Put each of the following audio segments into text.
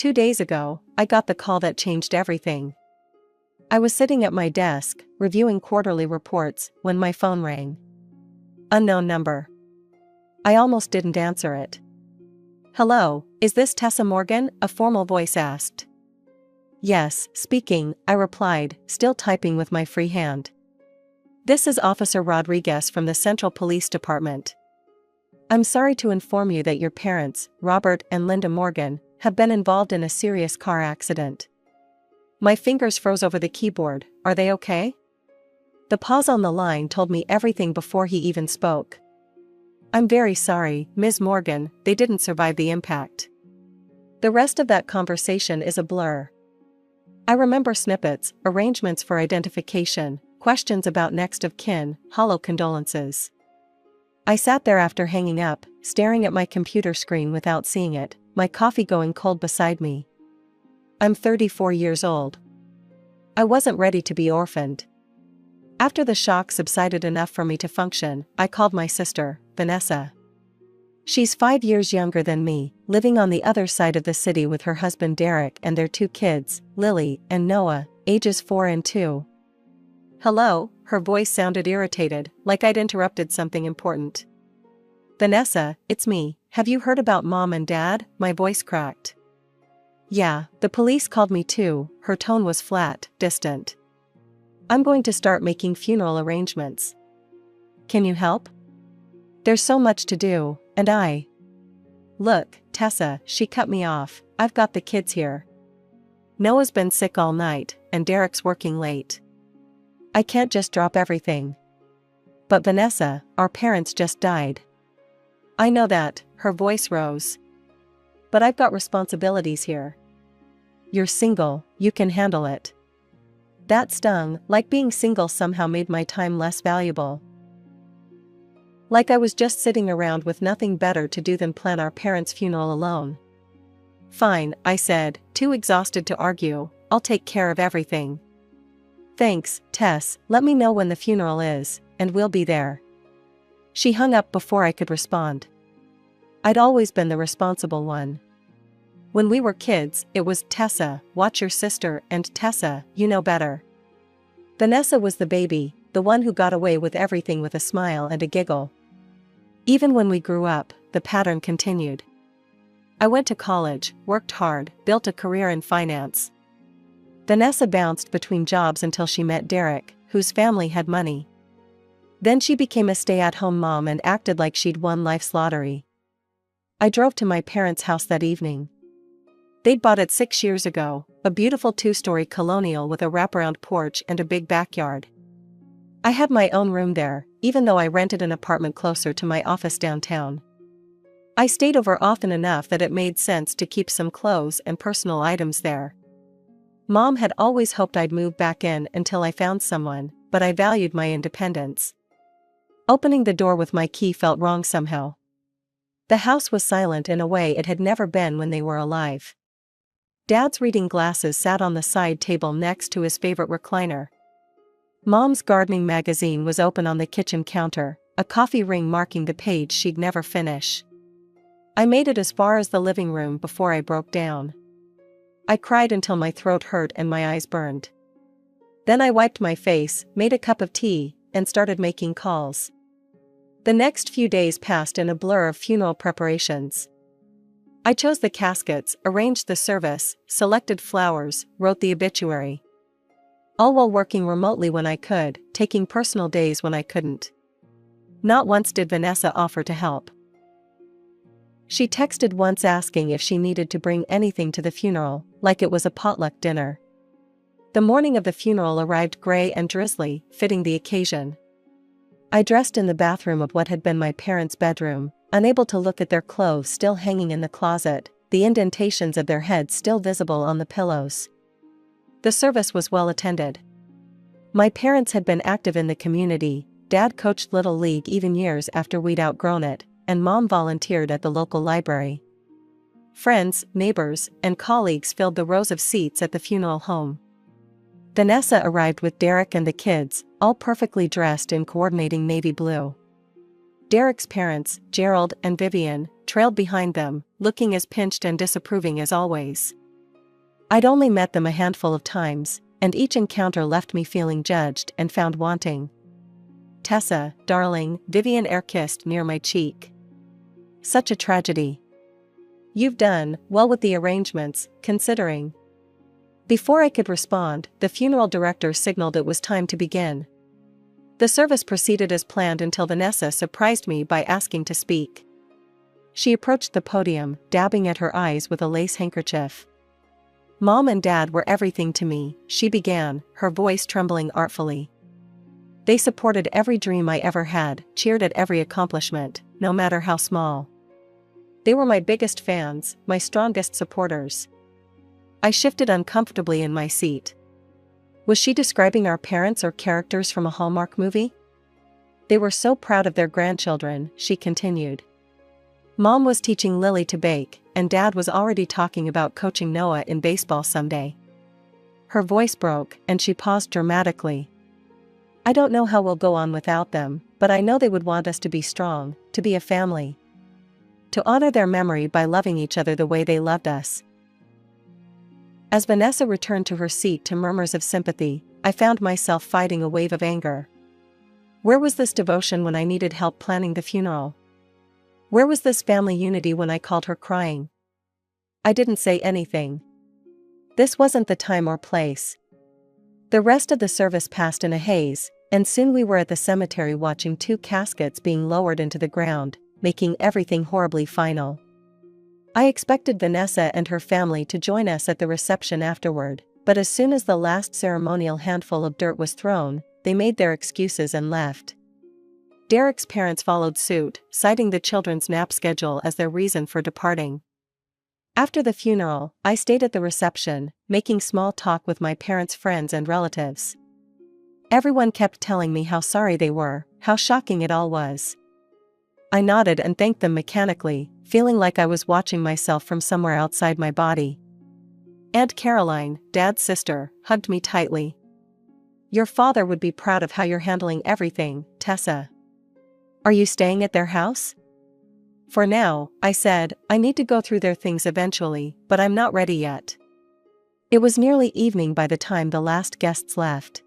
2 days ago, I got the call that changed everything. I was sitting at my desk, reviewing quarterly reports, when my phone rang. Unknown number. I almost didn't answer it. "Hello, is this Tessa Morgan?" a formal voice asked. "Yes, speaking," I replied, still typing with my free hand. "This is Officer Rodriguez from the Central Police Department. I'm sorry to inform you that your parents, Robert and Linda Morgan, have been involved in a serious car accident." My fingers froze over the keyboard. "Are they okay?" The pause on the line told me everything before he even spoke. "I'm very sorry, Ms. Morgan, they didn't survive the impact." The rest of that conversation is a blur. I remember snippets, arrangements for identification, questions about next of kin, hollow condolences. I sat there after hanging up, staring at my computer screen without seeing it, my coffee going cold beside me. I'm 34 years old. I wasn't ready to be orphaned. After the shock subsided enough for me to function, I called my sister, Vanessa. She's 5 years younger than me, living on the other side of the city with her husband Derek and their 2 kids, Lily and Noah, ages 4 and 2. "Hello," her voice sounded irritated, like I'd interrupted something important. "Vanessa, it's me. Have you heard about Mom and Dad?" My voice cracked. "Yeah, the police called me too." Her tone was flat, distant. "I'm going to start making funeral arrangements. Can you help? There's so much to do, and I..." "Look, Tessa," she cut me off, "I've got the kids here. Noah's been sick all night, and Derek's working late. I can't just drop everything." "But Vanessa, our parents just died." "I know that," her voice rose. "But I've got responsibilities here." "You're single, you can handle it." That stung, like being single somehow made my time less valuable. Like I was just sitting around with nothing better to do than plan our parents' funeral alone. "Fine," I said, too exhausted to argue, "I'll take care of everything." "Thanks, Tess, let me know when the funeral is, and we'll be there." She hung up before I could respond. I'd always been the responsible one. When we were kids, it was "Tessa, watch your sister," and "Tessa, you know better." Vanessa was the baby, the one who got away with everything with a smile and a giggle. Even when we grew up, the pattern continued. I went to college, worked hard, built a career in finance. Vanessa bounced between jobs until she met Derek, whose family had money. Then she became a stay-at-home mom and acted like she'd won life's lottery. I drove to my parents' house that evening. They'd bought it 6 years ago, a beautiful 2-story colonial with a wraparound porch and a big backyard. I had my own room there, even though I rented an apartment closer to my office downtown. I stayed over often enough that it made sense to keep some clothes and personal items there. Mom had always hoped I'd move back in until I found someone, but I valued my independence. Opening the door with my key felt wrong somehow. The house was silent in a way it had never been when they were alive. Dad's reading glasses sat on the side table next to his favorite recliner. Mom's gardening magazine was open on the kitchen counter, a coffee ring marking the page she'd never finish. I made it as far as the living room before I broke down. I cried until my throat hurt and my eyes burned. Then I wiped my face, made a cup of tea, and started making calls. The next few days passed in a blur of funeral preparations. I chose the caskets, arranged the service, selected flowers, wrote the obituary. All while working remotely when I could, taking personal days when I couldn't. Not once did Vanessa offer to help. She texted once asking if she needed to bring anything to the funeral, like it was a potluck dinner. The morning of the funeral arrived gray and drizzly, fitting the occasion. I dressed in the bathroom of what had been my parents' bedroom, unable to look at their clothes still hanging in the closet, the indentations of their heads still visible on the pillows. The service was well attended. My parents had been active in the community. Dad coached Little League even years after we'd outgrown it, and Mom volunteered at the local library. Friends, neighbors, and colleagues filled the rows of seats at the funeral home. Vanessa arrived with Derek and the kids, all perfectly dressed in coordinating navy blue. Derek's parents, Gerald and Vivian, trailed behind them, looking as pinched and disapproving as always. I'd only met them a handful of times, and each encounter left me feeling judged and found wanting. "Tessa, darling," Vivian air-kissed near my cheek. "Such a tragedy. You've done well with the arrangements, considering." Before I could respond, the funeral director signaled it was time to begin. The service proceeded as planned until Vanessa surprised me by asking to speak. She approached the podium, dabbing at her eyes with a lace handkerchief. "Mom and Dad were everything to me," she began, her voice trembling artfully. "They supported every dream I ever had, cheered at every accomplishment, no matter how small. They were my biggest fans, my strongest supporters." I shifted uncomfortably in my seat. Was she describing our parents or characters from a Hallmark movie? "They were so proud of their grandchildren," she continued. "Mom was teaching Lily to bake, and Dad was already talking about coaching Noah in baseball someday." Her voice broke, and she paused dramatically. "I don't know how we'll go on without them, but I know they would want us to be strong, to be a family. To honor their memory by loving each other the way they loved us." As Vanessa returned to her seat to murmurs of sympathy, I found myself fighting a wave of anger. Where was this devotion when I needed help planning the funeral? Where was this family unity when I called her crying? I didn't say anything. This wasn't the time or place. The rest of the service passed in a haze, and soon we were at the cemetery watching 2 caskets being lowered into the ground, making everything horribly final. I expected Vanessa and her family to join us at the reception afterward, but as soon as the last ceremonial handful of dirt was thrown, they made their excuses and left. Derek's parents followed suit, citing the children's nap schedule as their reason for departing. After the funeral, I stayed at the reception, making small talk with my parents' friends and relatives. Everyone kept telling me how sorry they were, how shocking it all was. I nodded and thanked them mechanically, feeling like I was watching myself from somewhere outside my body. Aunt Caroline, Dad's sister, hugged me tightly. "Your father would be proud of how you're handling everything, Tessa." "Are you staying at their house?" "For now," I said. "I need to go through their things eventually, but I'm not ready yet." It was nearly evening by the time the last guests left.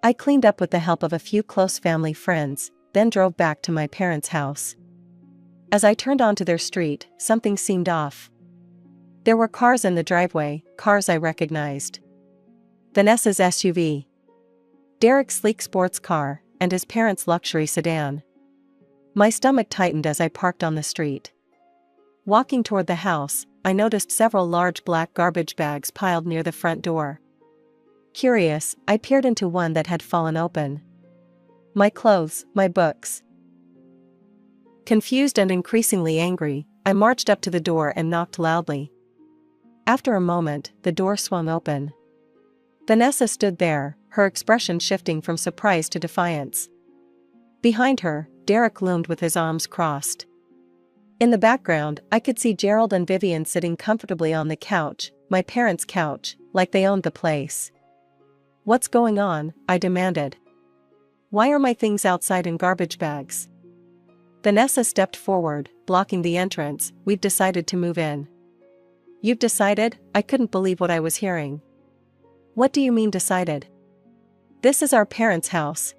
I cleaned up with the help of a few close family friends, then drove back to my parents' house. As I turned onto their street, something seemed off. There were cars in the driveway, cars I recognized. Vanessa's SUV, Derek's sleek sports car, and his parents' luxury sedan. My stomach tightened as I parked on the street. Walking toward the house, I noticed several large black garbage bags piled near the front door. Curious, I peered into one that had fallen open. My clothes, my books. Confused and increasingly angry, I marched up to the door and knocked loudly. After a moment, the door swung open. Vanessa stood there, her expression shifting from surprise to defiance. Behind her, Derek loomed with his arms crossed. In the background, I could see Gerald and Vivian sitting comfortably on the couch, my parents' couch, like they owned the place. "What's going on?" I demanded. "Why are my things outside in garbage bags?" Vanessa stepped forward, blocking the entrance. "We've decided to move in." "You've decided?" I couldn't believe what I was hearing. "What do you mean decided?" "This is our parents' house."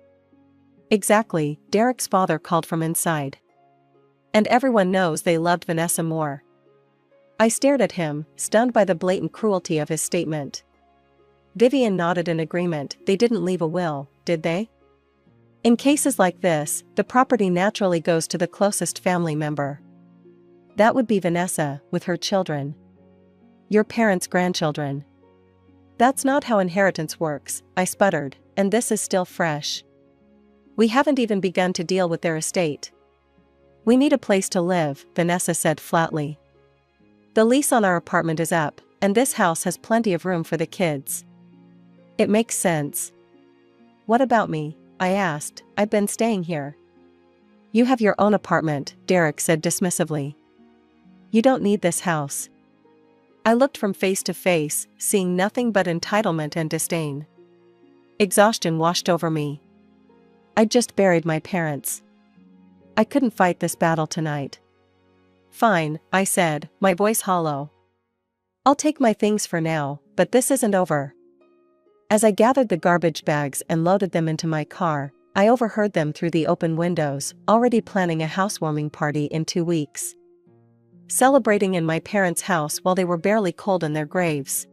"Exactly," Derek's father called from inside. "And everyone knows they loved Vanessa more." I stared at him, stunned by the blatant cruelty of his statement. Vivian nodded in agreement. "They didn't leave a will, did they?" "In cases like this, the property naturally goes to the closest family member. That would be Vanessa, with her children. Your parents' grandchildren." "That's not how inheritance works," I sputtered, "and this is still fresh. We haven't even begun to deal with their estate." "We need a place to live," Vanessa said flatly. "The lease on our apartment is up, and this house has plenty of room for the kids." "It makes sense." "What about me?" I asked. "I've been staying here." "You have your own apartment," Derek said dismissively. "You don't need this house." I looked from face to face, seeing nothing but entitlement and disdain. Exhaustion washed over me. I'd just buried my parents. I couldn't fight this battle tonight. "Fine," I said, my voice hollow. I'll take my things for now, but this isn't over. As I gathered the garbage bags and loaded them into my car, I overheard them through the open windows, already planning a housewarming party in 2 weeks. Celebrating in my parents' house while they were barely cold in their graves.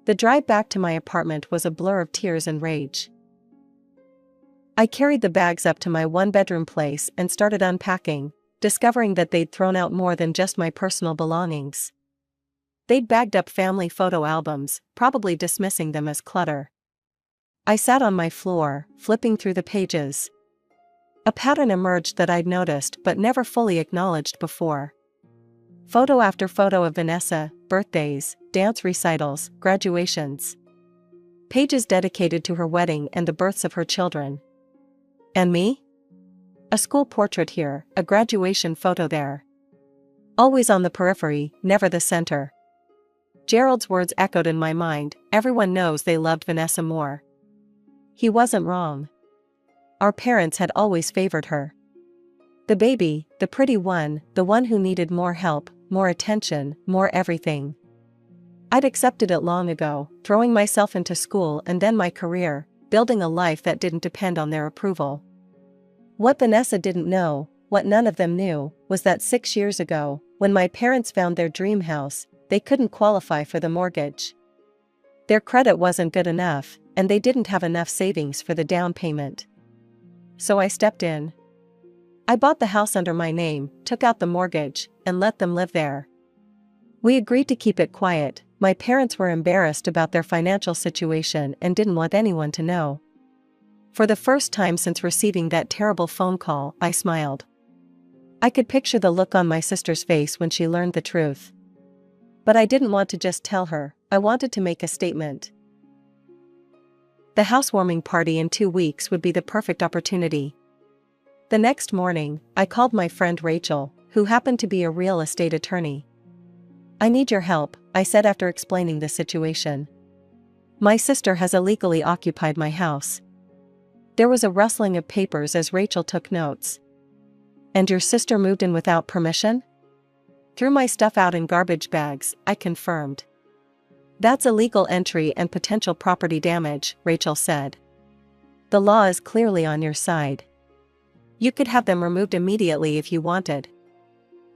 The drive back to my apartment was a blur of tears and rage. I carried the bags up to my one-bedroom place and started unpacking, discovering that they'd thrown out more than just my personal belongings. They'd bagged up family photo albums, probably dismissing them as clutter. I sat on my floor, flipping through the pages. A pattern emerged that I'd noticed but never fully acknowledged before. Photo after photo of Vanessa, birthdays, dance recitals, graduations. Pages dedicated to her wedding and the births of her children. And me? A school portrait here, a graduation photo there. Always on the periphery, never the center. Gerald's words echoed in my mind, everyone knows they loved Vanessa more. He wasn't wrong. Our parents had always favored her. The baby, the pretty one, the one who needed more help, more attention, more everything. I'd accepted it long ago, throwing myself into school and then my career, building a life that didn't depend on their approval. What Vanessa didn't know, what none of them knew, was that 6 years ago, when my parents found their dream house, they couldn't qualify for the mortgage. Their credit wasn't good enough, and they didn't have enough savings for the down payment. So I stepped in. I bought the house under my name, took out the mortgage, and let them live there. We agreed to keep it quiet. My parents were embarrassed about their financial situation and didn't want anyone to know. For the first time since receiving that terrible phone call, I smiled. I could picture the look on my sister's face when she learned the truth. But I didn't want to just tell her, I wanted to make a statement. The housewarming party in 2 weeks would be the perfect opportunity. The next morning, I called my friend Rachel, who happened to be a real estate attorney. I need your help, I said after explaining the situation. My sister has illegally occupied my house. There was a rustling of papers as Rachel took notes. And your sister moved in without permission? Threw my stuff out in garbage bags, I confirmed. That's illegal entry and potential property damage, Rachel said. The law is clearly on your side. You could have them removed immediately if you wanted.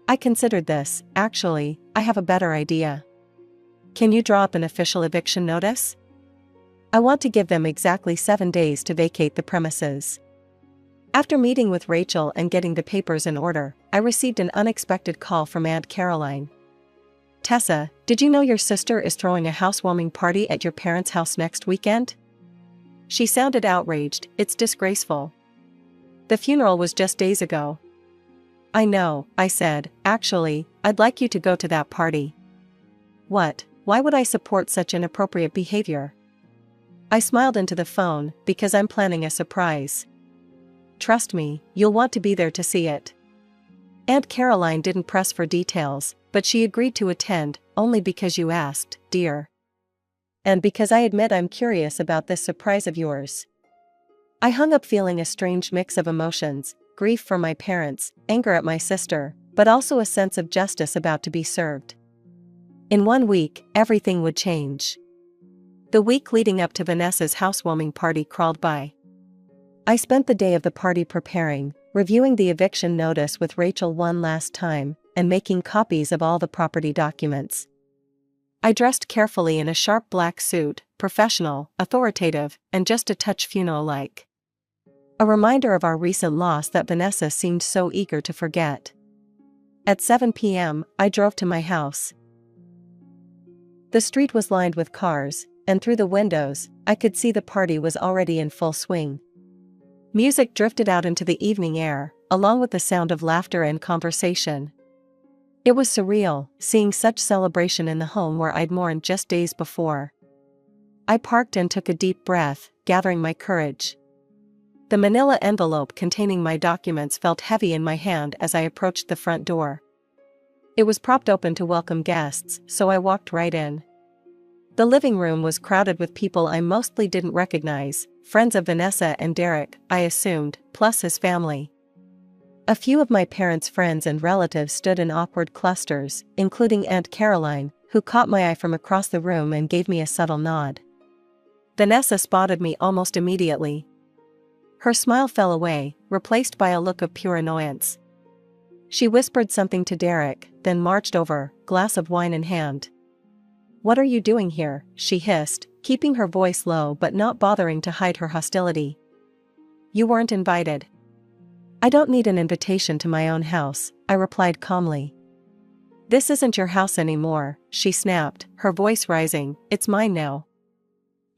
I considered this. Actually, I have a better idea. Can you draw up an official eviction notice? I want to give them exactly 7 days to vacate the premises. After meeting with Rachel and getting the papers in order, I received an unexpected call from Aunt Caroline. Tessa, did you know your sister is throwing a housewarming party at your parents' house next weekend? She sounded outraged. It's disgraceful. The funeral was just days ago. I know, I said. Actually, I'd like you to go to that party. What? Why would I support such inappropriate behavior? I smiled into the phone, because I'm planning a surprise. Trust me, you'll want to be there to see it. Aunt Caroline didn't press for details, but she agreed to attend, only because you asked, dear. And because I admit I'm curious about this surprise of yours. I hung up feeling a strange mix of emotions, grief for my parents, anger at my sister, but also a sense of justice about to be served. In 1 week, everything would change. The week leading up to Vanessa's housewarming party crawled by. I spent the day of the party preparing, reviewing the eviction notice with Rachel one last time, and making copies of all the property documents. I dressed carefully in a sharp black suit, professional, authoritative, and just a touch funeral-like. A reminder of our recent loss that Vanessa seemed so eager to forget. At 7 p.m., I drove to my house. The street was lined with cars, and through the windows, I could see the party was already in full swing. Music drifted out into the evening air, along with the sound of laughter and conversation. It was surreal, seeing such celebration in the home where I'd mourned just days before. I parked and took a deep breath, gathering my courage. The manila envelope containing my documents felt heavy in my hand as I approached the front door. It was propped open to welcome guests, so I walked right in. The living room was crowded with people I mostly didn't recognize, friends of Vanessa and Derek, I assumed, plus his family. A few of my parents' friends and relatives stood in awkward clusters, including Aunt Caroline, who who caught my eye from across the room and gave me a subtle nod. Vanessa spotted me almost immediately. Her smile fell away, replaced by a look of pure annoyance. She whispered something to Derek, then marched over, glass of wine in hand. "What are you doing here?" she hissed, keeping her voice low but not bothering to hide her hostility. "You weren't invited." "I don't need an invitation to my own house," I replied calmly. "This isn't your house anymore," she snapped, her voice rising. "It's mine now.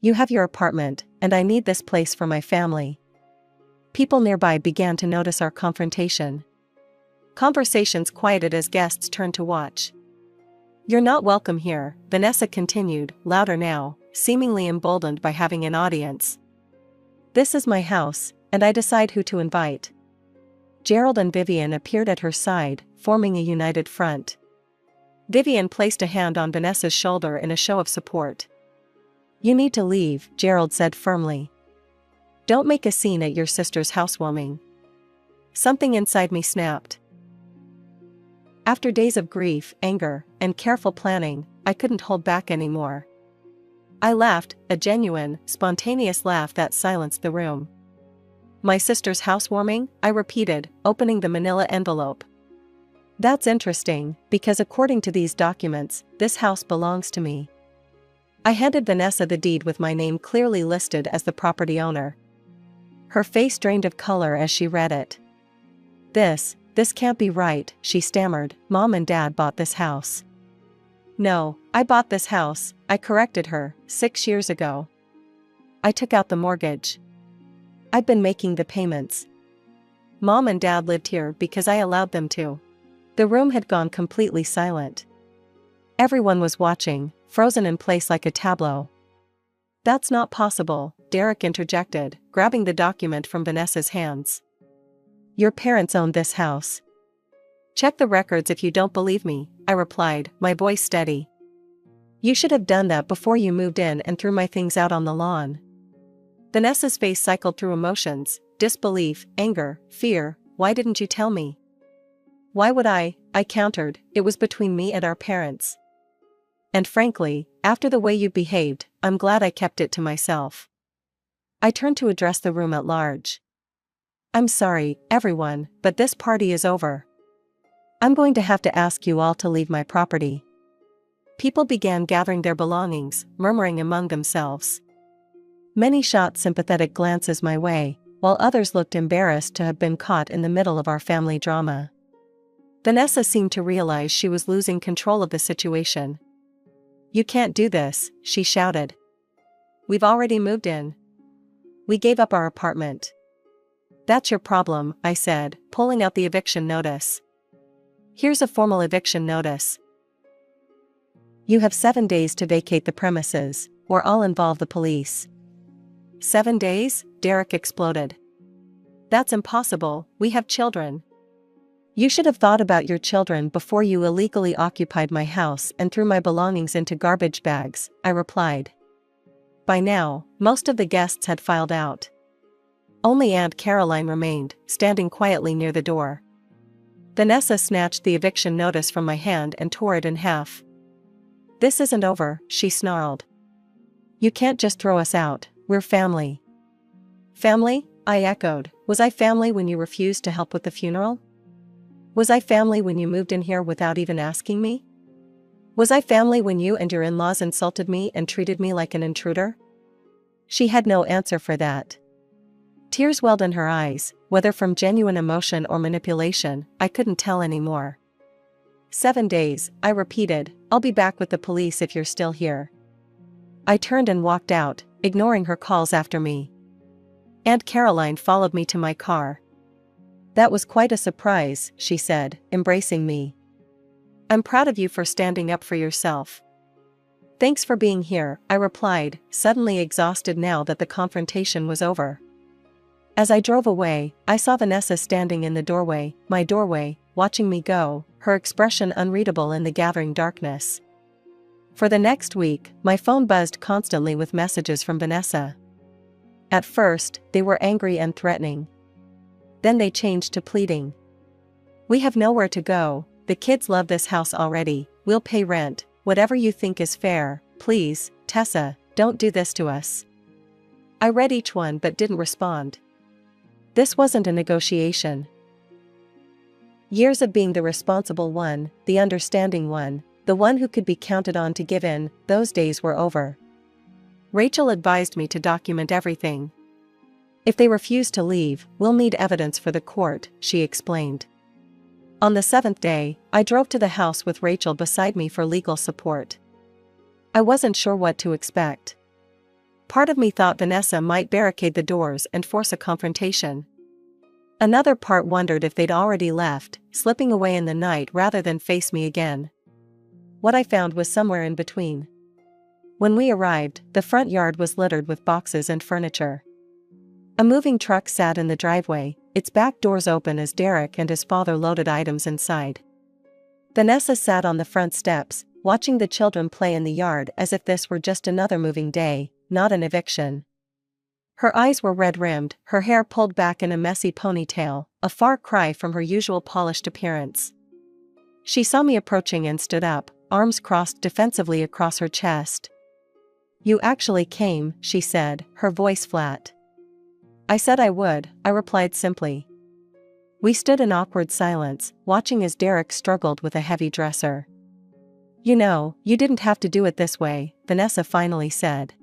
You have your apartment, and I need this place for my family." People nearby began to notice our confrontation. Conversations quieted as guests turned to watch. "You're not welcome here," Vanessa continued, louder now, seemingly emboldened by having an audience. "This is my house, and I decide who to invite." Gerald and Vivian appeared at her side, forming a united front. Vivian placed a hand on Vanessa's shoulder in a show of support. "You need to leave," Gerald said firmly. "Don't make a scene at your sister's housewarming." Something inside me snapped. After days of grief, anger, and careful planning, I couldn't hold back anymore. I laughed, a genuine, spontaneous laugh that silenced the room. "My sister's housewarming?" I repeated, opening the manila envelope. "That's interesting, because according to these documents, this house belongs to me." I handed Vanessa the deed with my name clearly listed as the property owner. Her face drained of color as she read it. This can't be right," she stammered. "Mom and Dad bought this house." "No, I bought this house," I corrected her, 6 years ago. "I took out the mortgage. I've been making the payments. Mom and Dad lived here because I allowed them to." The room had gone completely silent. Everyone was watching, frozen in place like a tableau. "That's not possible," Derek interjected, grabbing the document from Vanessa's hands. "Your parents owned this house." "Check the records if you don't believe me," I replied, my voice steady. "You should have done that before you moved in and threw my things out on the lawn." Vanessa's face cycled through emotions: disbelief, anger, fear. "Why didn't you tell me?" "Why would I countered. "It was between me and our parents. And frankly, after the way you behaved, I'm glad I kept it to myself." I turned to address the room at large. "I'm sorry, everyone, but this party is over. I'm going to have to ask you all to leave my property." People began gathering their belongings, murmuring among themselves. Many shot sympathetic glances my way, while others looked embarrassed to have been caught in the middle of our family drama. Vanessa seemed to realize she was losing control of the situation. "You can't do this," she shouted. "We've already moved in. We gave up our apartment." "That's your problem," I said, pulling out the eviction notice. "Here's a formal eviction notice. You have 7 days to vacate the premises, or I'll involve the police." 7 days? Derek exploded. "That's impossible, we have children." "You should have thought about your children before you illegally occupied my house and threw my belongings into garbage bags," I replied. By now, most of the guests had filed out. Only Aunt Caroline remained, standing quietly near the door. Vanessa snatched the eviction notice from my hand and tore it in half. "This isn't over," she snarled. "You can't just throw us out, we're family." "Family?" I echoed. "Was I family when you refused to help with the funeral? Was I family when you moved in here without even asking me? Was I family when you and your in-laws insulted me and treated me like an intruder?" She had no answer for that. Tears welled in her eyes, whether from genuine emotion or manipulation, I couldn't tell anymore. 7 days, I repeated. "I'll be back with the police if you're still here." I turned and walked out, ignoring her calls after me. Aunt Caroline followed me to my car. "That was quite a surprise," she said, embracing me. "I'm proud of you for standing up for yourself." "Thanks for being here," I replied, suddenly exhausted now that the confrontation was over. As I drove away, I saw Vanessa standing in the doorway, my doorway, watching me go, her expression unreadable in the gathering darkness. For the next week, my phone buzzed constantly with messages from Vanessa. At first, they were angry and threatening. Then they changed to pleading. "We have nowhere to go, the kids love this house already, we'll pay rent, whatever you think is fair, please, Tessa, don't do this to us. I read each one but didn't respond. This wasn't a negotiation. Years of being the responsible one, the understanding one, the one who could be counted on to give in, those days were over. Rachel advised me to document everything. If they refuse to leave, we'll need evidence for the court, she explained. On the 7th day, I drove to the house with Rachel beside me for legal support. I wasn't sure what to expect. Part of me thought Vanessa might barricade the doors and force a confrontation. Another part wondered if they'd already left, slipping away in the night rather than face me again. What I found was somewhere in between. When we arrived, the front yard was littered with boxes and furniture. A moving truck sat in the driveway, its back doors open as Derek and his father loaded items inside. Vanessa sat on the front steps, watching the children play in the yard as if this were just another moving day, not an eviction. Her eyes were red-rimmed, her hair pulled back in a messy ponytail, a far cry from her usual polished appearance. She saw me approaching and stood up, arms crossed defensively across her chest. "You actually came," she said, her voice flat. "I said I would," I replied simply. We stood in awkward silence, watching as Derek struggled with a heavy dresser. "You know, you didn't have to do it this way," Vanessa finally said.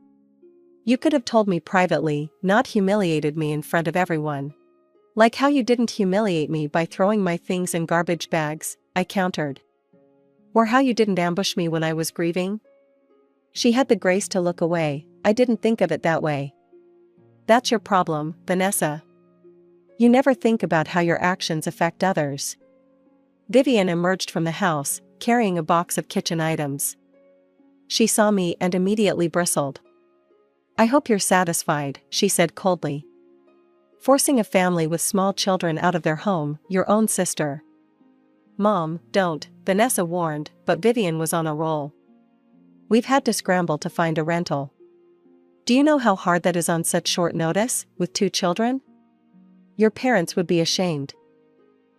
"You could have told me privately, not humiliated me in front of everyone. Like how you didn't humiliate me by throwing my things in garbage bags," I countered. "Or how you didn't ambush me when I was grieving?" She had the grace to look away. "I didn't think of it that way." "That's your problem, Vanessa. You never think about how your actions affect others." Vivian emerged from the house, carrying a box of kitchen items. She saw me and immediately bristled. "I hope you're satisfied," she said coldly. "Forcing a family with small children out of their home, your own sister." "Mom, don't," Vanessa warned, but Vivian was on a roll. "We've had to scramble to find a rental. Do you know how hard that is on such short notice, with 2 children? Your parents would be ashamed."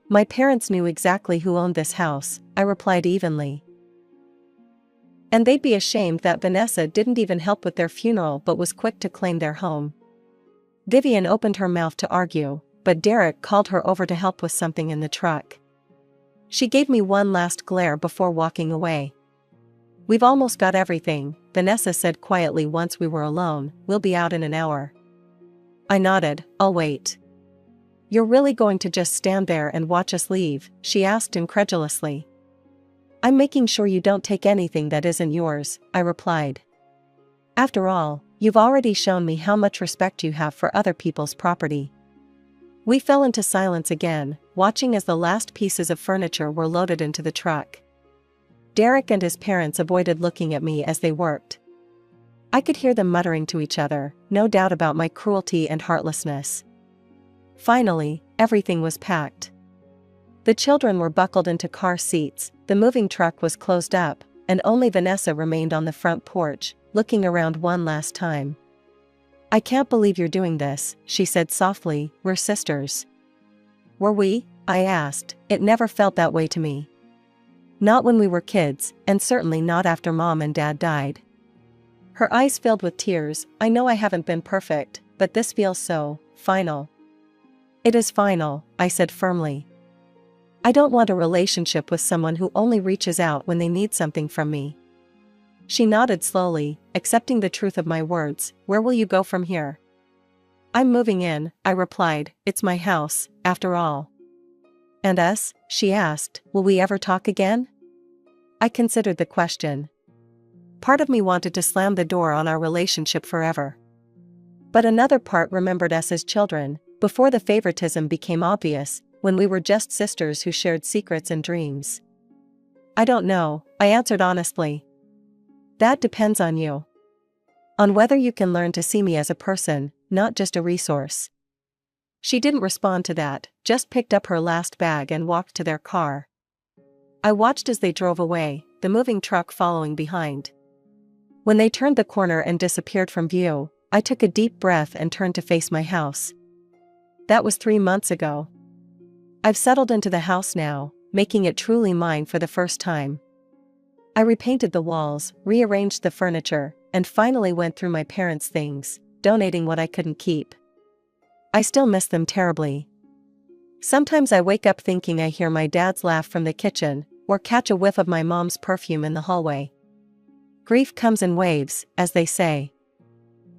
"My parents knew exactly who owned this house," I replied evenly. "And they'd be ashamed that Vanessa didn't even help with their funeral but was quick to claim their home." Vivian opened her mouth to argue, but Derek called her over to help with something in the truck. She gave me one last glare before walking away. "We've almost got everything," Vanessa said quietly once we were alone. "We'll be out in an hour." I nodded. "I'll wait." "You're really going to just stand there and watch us leave?" she asked incredulously. "I'm making sure you don't take anything that isn't yours," I replied. "After all, you've already shown me how much respect you have for other people's property." We fell into silence again, watching as the last pieces of furniture were loaded into the truck. Derek and his parents avoided looking at me as they worked. I could hear them muttering to each other, no doubt about my cruelty and heartlessness. Finally, everything was packed. The children were buckled into car seats, the moving truck was closed up, and only Vanessa remained on the front porch, looking around one last time. "I can't believe you're doing this," she said softly. "We're sisters." "Were we?" I asked. "It never felt that way to me. Not when we were kids, and certainly not after Mom and Dad died." Her eyes filled with tears. "I know I haven't been perfect, but this feels so final." "It is final," I said firmly. "I don't want a relationship with someone who only reaches out when they need something from me." She nodded slowly, accepting the truth of my words. "Where will you go from here?" "I'm moving in," I replied. "It's my house, after all." "And us?" she asked. "Will we ever talk again?" I considered the question. Part of me wanted to slam the door on our relationship forever. But another part remembered us as children, before the favoritism became obvious, when we were just sisters who shared secrets and dreams. "I don't know," I answered honestly. "That depends on you. On whether you can learn to see me as a person, not just a resource." She didn't respond to that, just picked up her last bag and walked to their car. I watched as they drove away, the moving truck following behind. When they turned the corner and disappeared from view, I took a deep breath and turned to face my house. That was 3 months ago. I've settled into the house now, making it truly mine for the first time. I repainted the walls, rearranged the furniture, and finally went through my parents' things, donating what I couldn't keep. I still miss them terribly. Sometimes I wake up thinking I hear my dad's laugh from the kitchen, or catch a whiff of my mom's perfume in the hallway. Grief comes in waves, as they say.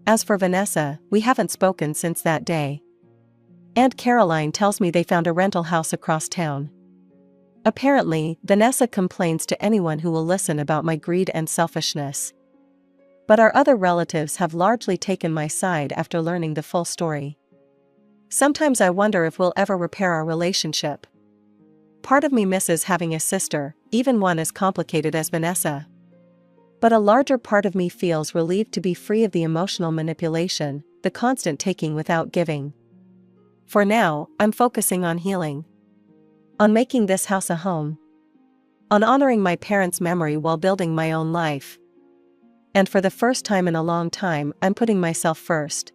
As for Vanessa, we haven't spoken since that day. Aunt Caroline tells me they found a rental house across town. Apparently, Vanessa complains to anyone who will listen about my greed and selfishness. But our other relatives have largely taken my side after learning the full story. Sometimes I wonder if we'll ever repair our relationship. Part of me misses having a sister, even one as complicated as Vanessa. But a larger part of me feels relieved to be free of the emotional manipulation, the constant taking without giving. For now, I'm focusing on healing. On making this house a home. On honoring my parents' memory while building my own life. And for the first time in a long time, I'm putting myself first.